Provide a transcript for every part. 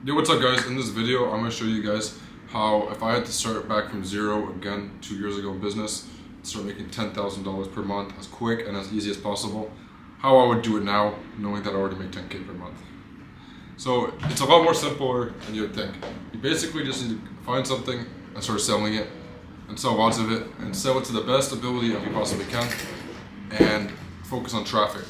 Yo, what's up guys? In this video, I'm going to show you guys how if I had to start back from zero again 2 years ago in business, start making $10,000 per month as quick and as easy as possible, how I would do it now, knowing that I already make 10K per month. So it's a lot more simpler than you would think. You basically just need to find something and start selling it, and sell lots of it, and sell it to the best ability that you possibly can, and focus on traffic.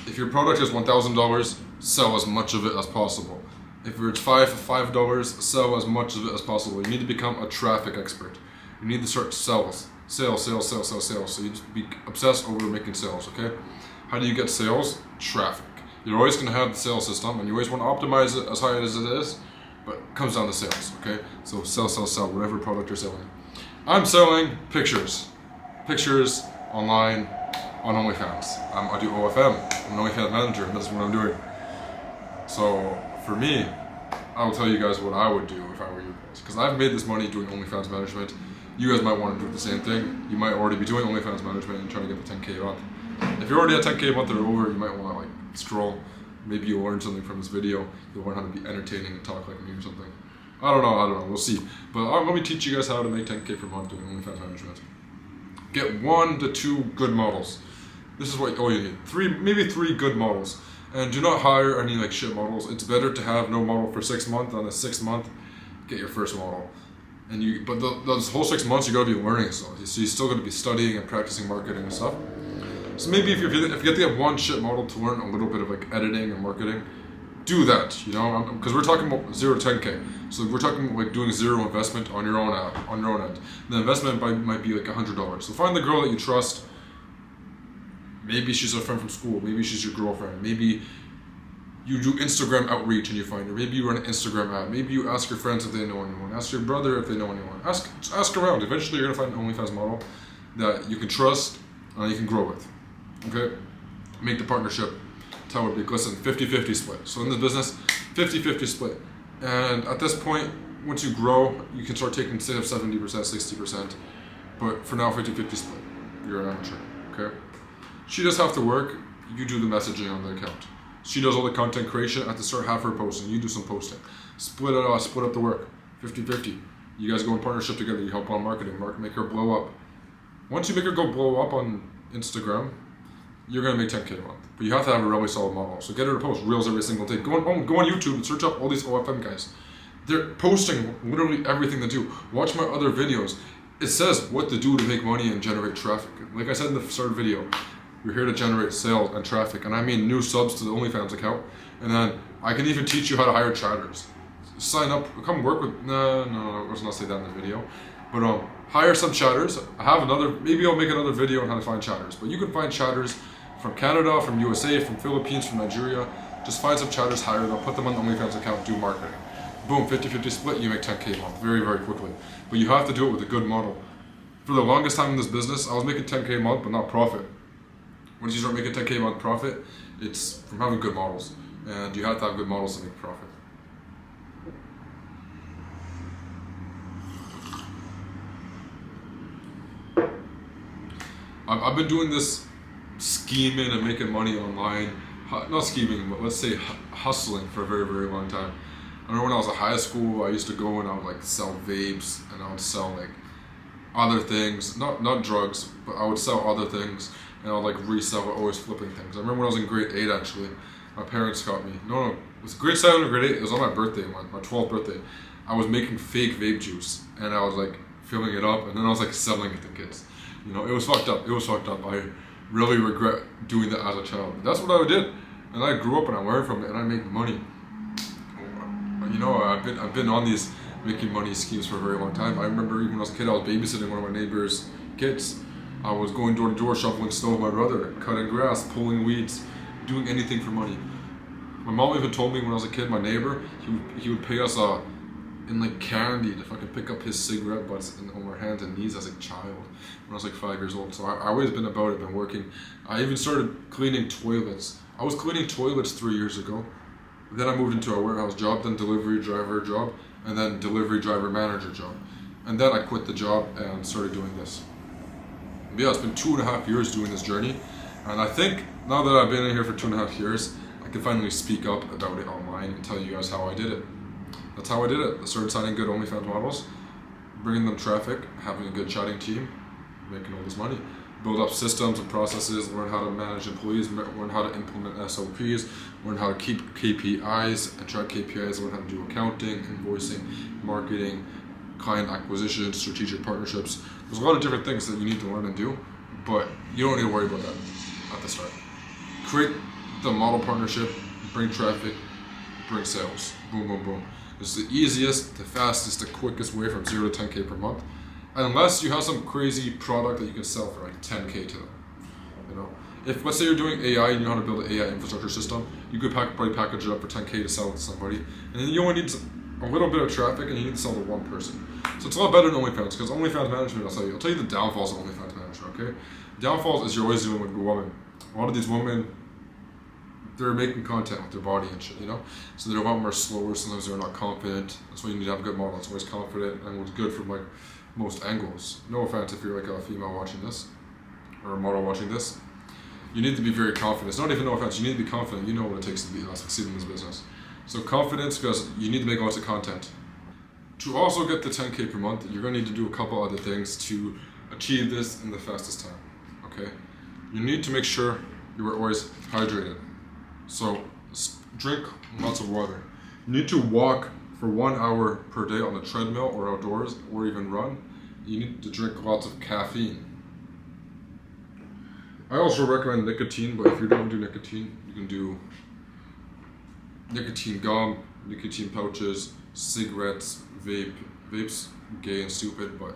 If your product is $1,000, sell as much of it as possible. If it's $5, sell as much of it as possible. You need to become a traffic expert. You need to start sales. Sales. So you just be obsessed over making sales, okay? How do you get sales? Traffic. You're always going to have the sales system, and you always want to optimize it as high as it is, but it comes down to sales, okay? So sell, whatever product you're selling. I'm selling pictures. Pictures online on OnlyFans. I do OFM. I'm an OnlyFans manager, and that's what I'm doing. So for me, I will tell you guys what I would do if I were you guys, because I've made this money doing OnlyFans management. You guys might want to do the same thing. You might already be doing OnlyFans management and trying to get the 10K a month. If you're already at 10K a month or over, you might want to scroll. Maybe you'll learn something from this video. You'll learn how to be entertaining and talk like me or something. I don't know. We'll see. But let me teach you guys how to make 10K per month doing OnlyFans management. Get 1 to 2 good models. This is what all you need. Maybe three good models. And do not hire any shit models. It's better to have no model for 6 months than a 6 month get your first model. But those whole 6 months you gotta be learning stuff. So you're still gonna be studying and practicing marketing and stuff. So maybe if you get to get one shit model to learn a little bit of editing and marketing, do that. Because we're talking about 0 to 10K. So we're talking doing zero investment on your own end. The investment might be $100. So find the girl that you trust. Maybe she's a friend from school. Maybe she's your girlfriend. Maybe you do Instagram outreach and you find her. Maybe you run an Instagram ad. Maybe you ask your friends if they know anyone. Ask your brother if they know anyone. Ask around. Eventually you're gonna find an OnlyFans model that you can trust and you can grow with. Okay? Make the partnership. Tell her, listen, 50-50 split. So in this business, 50-50 split. And at this point, once you grow, you can start taking 70%, 60%. But for now, 50-50 split. You're an amateur. Okay? She does have to work. You do the messaging on the account. She does all the content creation. At the start, have her posting. You do some posting. Split up the work. 50-50. You guys go in partnership together. You help on marketing. Make her blow up. Once you make her go blow up on Instagram, you're gonna make 10K a month. But you have to have a really solid model. So get her to post reels every single day. Go on YouTube and search up all these OFM guys. They're posting literally everything they do. Watch my other videos. It says what to do to make money and generate traffic. Like I said in the start of the video, we're here to generate sales and traffic, and I mean new subs to the OnlyFans account. And then I can even teach you how to hire chatters. Sign up, come work with. No, let's not say that in the video. But hire some chatters. Maybe I'll make another video on how to find chatters. But you can find chatters from Canada, from USA, from Philippines, from Nigeria. Just find some chatters, hire them, put them on the OnlyFans account, do marketing. Boom, 50-50 split, you make 10K a month very, very quickly. But you have to do it with a good model. For the longest time in this business, I was making 10K a month, but not profit. Once you start making 10K a month profit, it's from having good models. And you have to have good models to make profit. I've been doing this scheming and making money online, not scheming, but let's say hustling for a very, very long time. I remember when I was in high school, I used to go and I would sell vapes, and I would sell other things, not drugs, but I would sell other things, and I would resell, always flipping things. I remember when I was in grade 8 actually, my parents got me, it was grade 7 or grade 8, it was on my birthday, my 12th birthday. I was making fake vape juice, and I was filling it up, and then I was selling it to kids. It was fucked up. I really regret doing that as a child. But that's what I did. And I grew up and I learned from it and I make money. I've been on these making money schemes for a very long time. I remember even when I was a kid, I was babysitting one of my neighbor's kids. I was going door to door, shoveling snow with my brother, cutting grass, pulling weeds, doing anything for money. My mom even told me when I was a kid, my neighbor, he would pay us in candy to fucking pick up his cigarette butts on our hands and knees as a child when I was 5 years old. So I always been about it, been working. I even started cleaning toilets. I was cleaning toilets 3 years ago. Then I moved into a warehouse job, then delivery driver job, and then delivery driver manager job. And then I quit the job and started doing this. But yeah, it's been 2.5 years doing this journey. And I think now that I've been in here for 2.5 years, I can finally speak up about it online and tell you guys how I did it. That's how I did it. I started signing good OnlyFans models, bringing them traffic, having a good chatting team, making all this money. Build up systems and processes, learn how to manage employees, learn how to implement SOPs, learn how to keep KPIs and track KPIs, learn how to do accounting, invoicing, marketing, client acquisition, strategic partnerships. There's a lot of different things that you need to learn and do, but you don't need to worry about that at the start. Create the model partnership, bring traffic, bring sales. Boom, boom, boom. It's the easiest, the fastest, the quickest way from 0 to 10K per month. Unless you have some crazy product that you can sell for like 10K to them. You know, if let's say you're doing AI and you know how to build an AI infrastructure system, you could probably package it up for 10K to sell to somebody, and then you only need a little bit of traffic and you need to sell to one person. So it's a lot better than OnlyFans, because OnlyFans management, I'll tell you the downfalls of OnlyFans management. Okay, downfalls is you're always dealing with women. A lot of these women, they're making content with their body and shit, you know? So they're a lot more slower, sometimes they're not confident. That's why you need to have a good model that's always confident and was good from like most angles. No offense if you're like a female watching this, or a model watching this. You need to be very confident. It's not even no offense, you need to be confident. You know what it takes to be succeed in this business. So confidence, because you need to make lots of content. To also get the 10K per month, you're gonna need to do a couple other things to achieve this in the fastest time, okay? You need to make sure you are always hydrated. So drink lots of water. You need to walk for 1 hour per day on the treadmill or outdoors, or even run. You need to drink lots of caffeine. I also recommend nicotine, but if you don't do nicotine, you can do nicotine gum, nicotine pouches, cigarettes, vapes, gay and stupid, but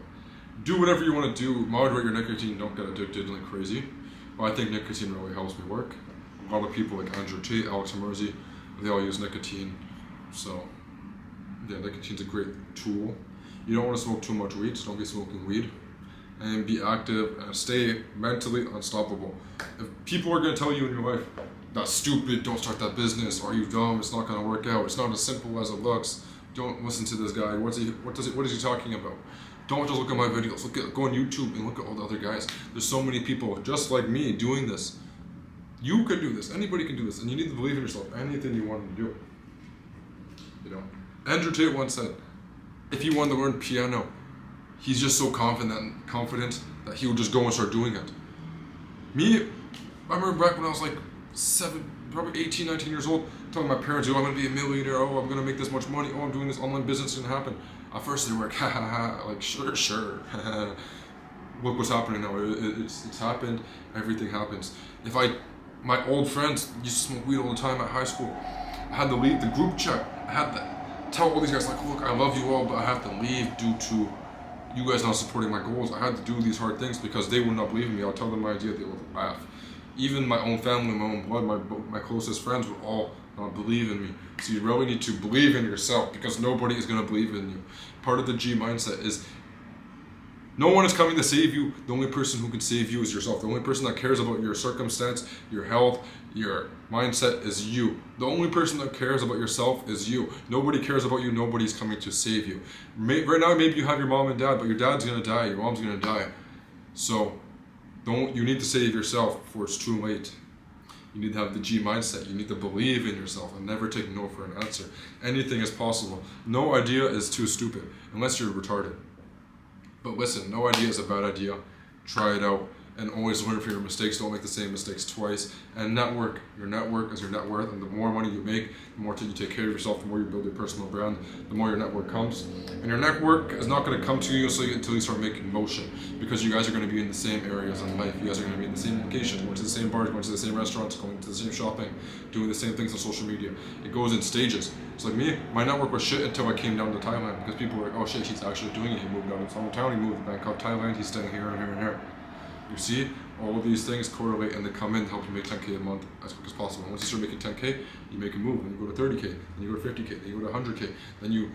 do whatever you want to do. Moderate your nicotine, don't get addicted like crazy. But I think nicotine really helps me work. A lot of people like Andrew Tate, Alex Merzi, they all use nicotine. So yeah, nicotine's a great tool. You don't want to smoke too much weed, so don't be smoking weed. And be active and stay mentally unstoppable. If people are going to tell you in your life, that's stupid, don't start that business, or you dumb, it's not going to work out, it's not as simple as it looks, don't listen to this guy, what is he talking about? Don't just look at my videos, go on YouTube and look at all the other guys. There's so many people just like me doing this. You can do this, anybody can do this, and you need to believe in yourself, anything you want to do. You know, Andrew Tate once said, if you want to learn piano, he's just so confident that he will just go and start doing it. Me, I remember back when I was like 18, 19 years old, telling my parents, oh, I'm going to be a millionaire, oh, I'm going to make this much money, oh, I'm doing this online business, it's going to happen. At first they were like, ha ha ha, like, sure. Look what's happening now, it's happened, everything happens. My old friends used to smoke weed all the time at high school. I had to leave the group chat. I had to tell all these guys, like, look, I love you all, but I have to leave due to you guys not supporting my goals. I had to do these hard things because they would not believe in me. I'll tell them my idea, they would laugh. Even my own family, my own blood, my closest friends would all not believe in me. So you really need to believe in yourself, because nobody is going to believe in you. Part of the G mindset is no one is coming to save you. The only person who can save you is yourself. The only person that cares about your circumstance, your health, your mindset is you. The only person that cares about yourself is you. Nobody cares about you. Nobody's coming to save you. Right now, maybe you have your mom and dad, but your dad's going to die. Your mom's going to die. So you need to save yourself before it's too late. You need to have the G mindset. You need to believe in yourself and never take no for an answer. Anything is possible. No idea is too stupid, unless you're retarded. But listen, no idea is a bad idea. Try it out and always learn from your mistakes. Don't make the same mistakes twice. And network. Your network is your net worth, and the more money you make, the more you take care of yourself, the more you build your personal brand, the more your network comes. And your network is not going to come to you until you start making motion, because you guys are going to be in the same areas in life. You guys are going to be in the same locations, going to the same bars, going to the same restaurants, going to the same shopping, doing the same things on social media. It goes in stages. It's like me, my network was shit until I came down to Thailand, because people were like, oh shit, he's actually doing it. He moved out of his hometown, he moved to Bangkok, Thailand, he's staying here and here and here. You see, all of these things correlate and they come in to help you make 10K a month as quick as possible. And once you start making 10K, you make a move, and you go to 30K, then you go to 50K, then you go to 100K, then you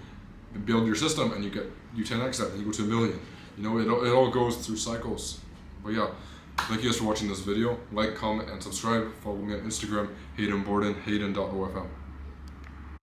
build your system and you 10X that, then you go to a million. You know, it all goes through cycles. But yeah, thank you guys for watching this video. Like, comment, and subscribe. Follow me on Instagram, Hayden Borden, hayden.ofm.